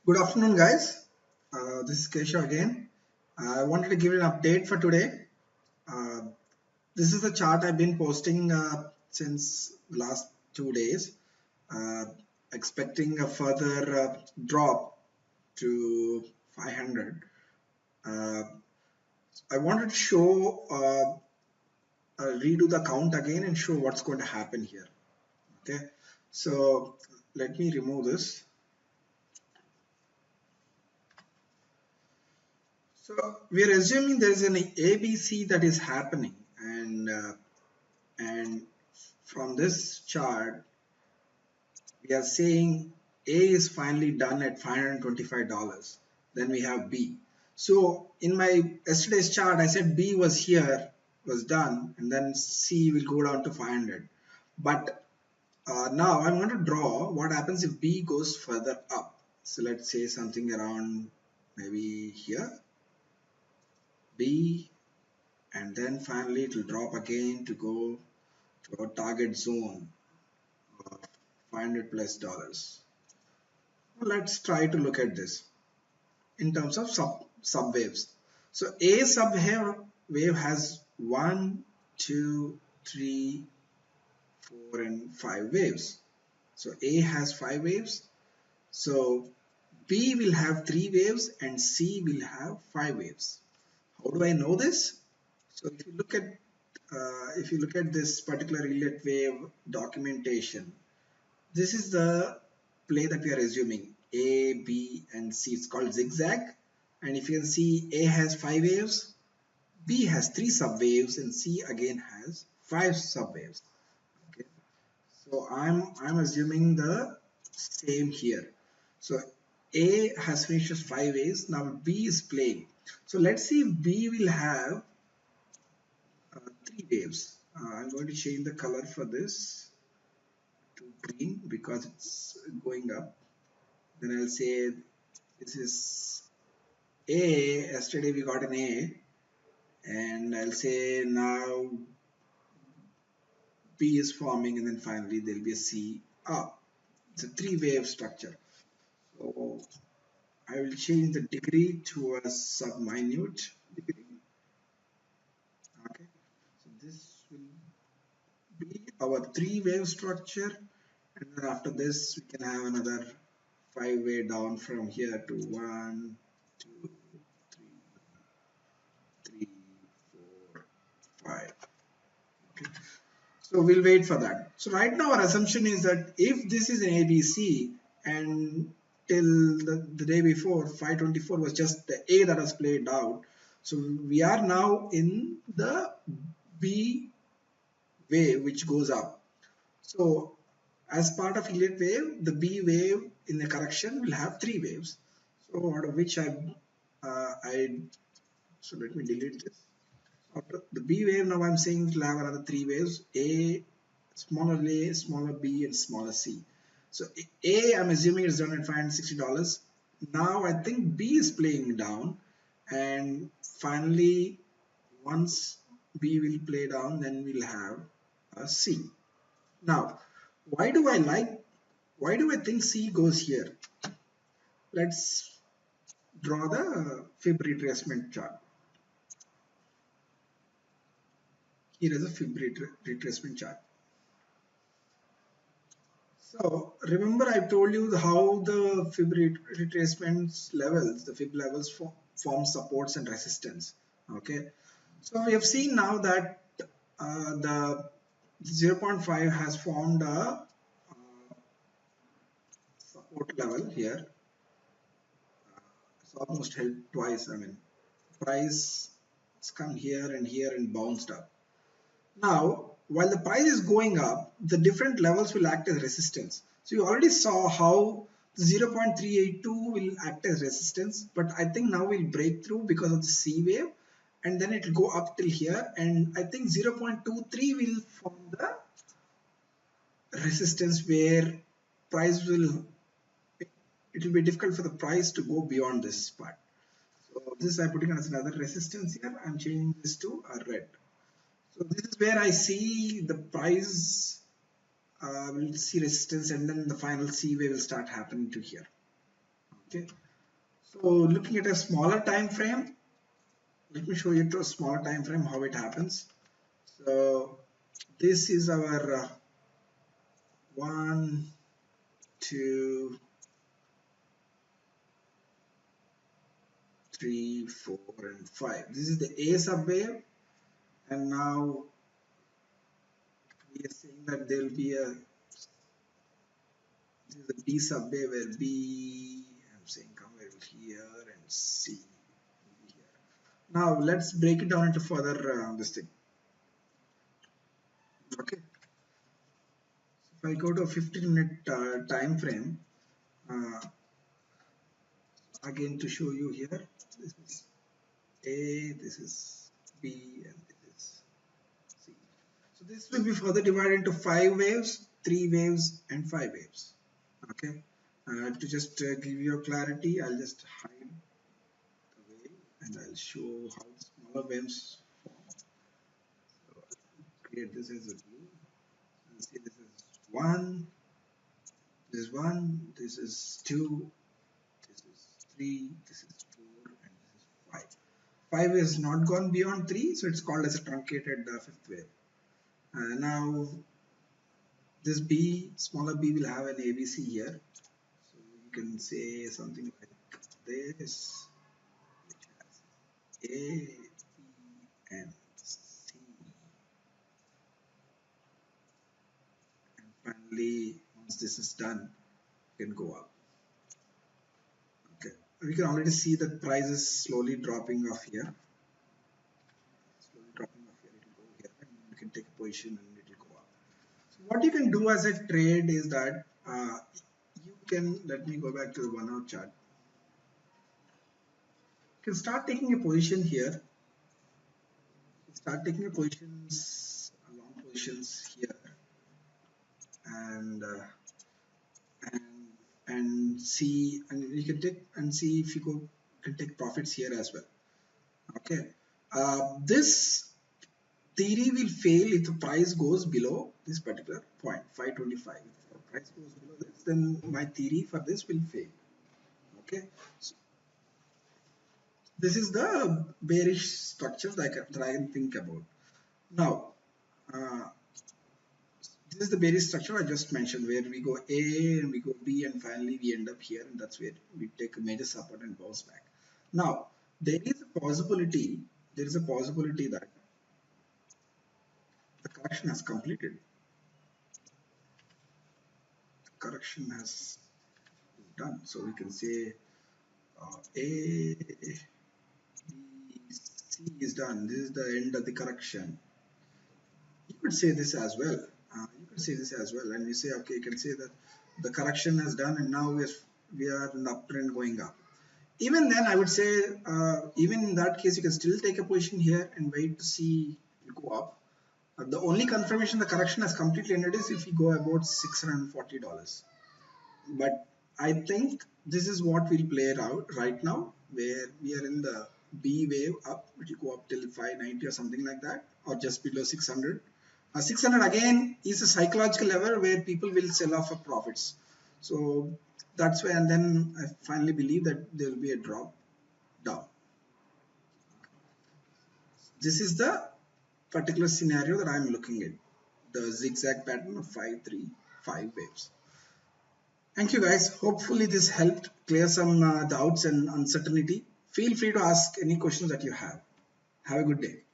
Good afternoon, guys. This is Keshav again. I wanted to give you an update for today. Uh, this is the chart I've been posting since the last 2 days, uh, expecting a further drop to 500. Uh, I wanted to show, redo the count again and show what's going to happen here. Okay, so let me remove this. So we are assuming there is an ABC that is happening, and from this chart we are saying A is finally done at $525. Then we have B. So in my yesterday's chart, I said B was here, was done, and then C will go down to 500. But now I'm going to draw what happens if B goes further up. So let's say something around maybe here, B, and then finally it will drop again to go to our target zone of $500 plus. Let's try to look at this in terms of subwaves. So a subwave has 1, 2, 3, 4, and 5 waves. So A has 5 waves. So B will have 3 waves and C will have 5 waves. How do I know this? So if you look at this particular Elliott wave documentation, this is the play that we are assuming. A, B, and C. It's called zigzag. And if you can see, A has 5 waves, B has 3 subwaves, and C again has 5 subwaves. Okay. So I'm assuming the same here. So A has finished 5 waves. Now B is playing. So let's see if B will have 3 waves. I'm going to change the color for this to green because it's going up. Then I'll say this is A. Yesterday we got an A, and I'll say now B is forming, and then finally there'll be a C up. It's a 3-wave structure. So I will change the degree to a sub-minute degree. Okay, so this will be our 3-wave structure, and then after this we can have another 5-way down from here to 1, 2, 3, 4, 5. Okay. So we'll wait for that. So right now our assumption is that if this is an ABC and till the day before 524 was just the A that was played out. So we are now in the B wave which goes up. So as part of Elliott wave, the B wave in the correction will have 3 waves. So out of which so let me delete this. After the B wave, now I'm saying it will have another 3 waves: A, smaller B, and smaller C. So A, I'm assuming it's done at $560. Now I think B is playing down, and finally, once B will play down, then we'll have a C. Now, why do I think C goes here? Let's draw the fib retracement chart. Here is a fib retracement chart. So remember I told you how the fib retracement levels, the fib levels form supports and resistance. Okay, so we have seen now that the 0.5 has formed a support level here. It's almost held twice. I mean, price has come here and bounced up. Now, while the price is going up, the different levels will act as resistance. So you already saw how 0.382 will act as resistance, but I think now we'll break through because of the C wave, and then it will go up till here, and I think 0.23 will form the resistance where price will, it will be difficult for the price to go beyond this part. So this I'm putting as another resistance here. I'm changing this to a red. So this is where I see the price will see resistance, and then the final C wave will start happening to here. Okay, so looking at a smaller time frame, let me show you to a smaller time frame how it happens. So this is our 1, 2, 3, 4, and 5. This is the A subwave, and now we are saying that there will be a this is the B subway where B I'm saying come here and C here. Now let's break it down into further this thing. Okay, so if I go to a 15-minute time frame, uh, again to show you here, this is A, this is B, and this is C. So this will be further divided into 5 waves, 3 waves, and 5 waves. Okay, to just give you a clarity, I'll just hide the wave and I'll show how the smaller waves form. So I'll create this as a blue and see this is 1, this is 1, this is 2, this is 3, this is 4, and this is 5. 5 is not gone beyond 3, so it's called as a truncated fifth wave. Now this B, smaller b will have an ABC here. So you can say something like this, which has A, B, and C. And finally, once this is done, you can go up. Okay, we can already see that price is slowly dropping off here. Slowly dropping off here, it will go here, and you can take a position and it will go up. So what you can do as a trade is that you can, let me go back to the 1 hour chart. You can start taking a position here. Start taking a positions, long positions here, and see, and you can take and see if you can take profits here as well. Okay, this theory will fail if the price goes below this particular point 525. If the price goes below this, then my theory for this will fail. Okay, so this is the bearish structure that I can think about. Now this is the bearish structure I just mentioned, where we go A and we go B and finally we end up here, and that's where we take a major support and bounce back. Now there is a possibility that the correction has completed. The correction has done. So we can say A, B, C is done. This is the end of the correction. You could say this as well. And you say, okay, you can say that the correction has done, and now we are in the uptrend going up. Even then, I would say, even in that case, you can still take a position here and wait to see it go up. The only confirmation the correction has completely ended is if we go about $640. But I think this is what will play out right now, where we are in the B wave up, which will go up till 590 or something like that, or just below 600. 600 again is a psychological level where people will sell off for profits. So that's why, and then I finally believe that there will be a drop down. This is the particular scenario that I'm looking at, the zigzag pattern of 5-3-5 waves. Thank you guys. Hopefully this helped clear some doubts and uncertainty. Feel free to ask any questions that you have. Have a good day.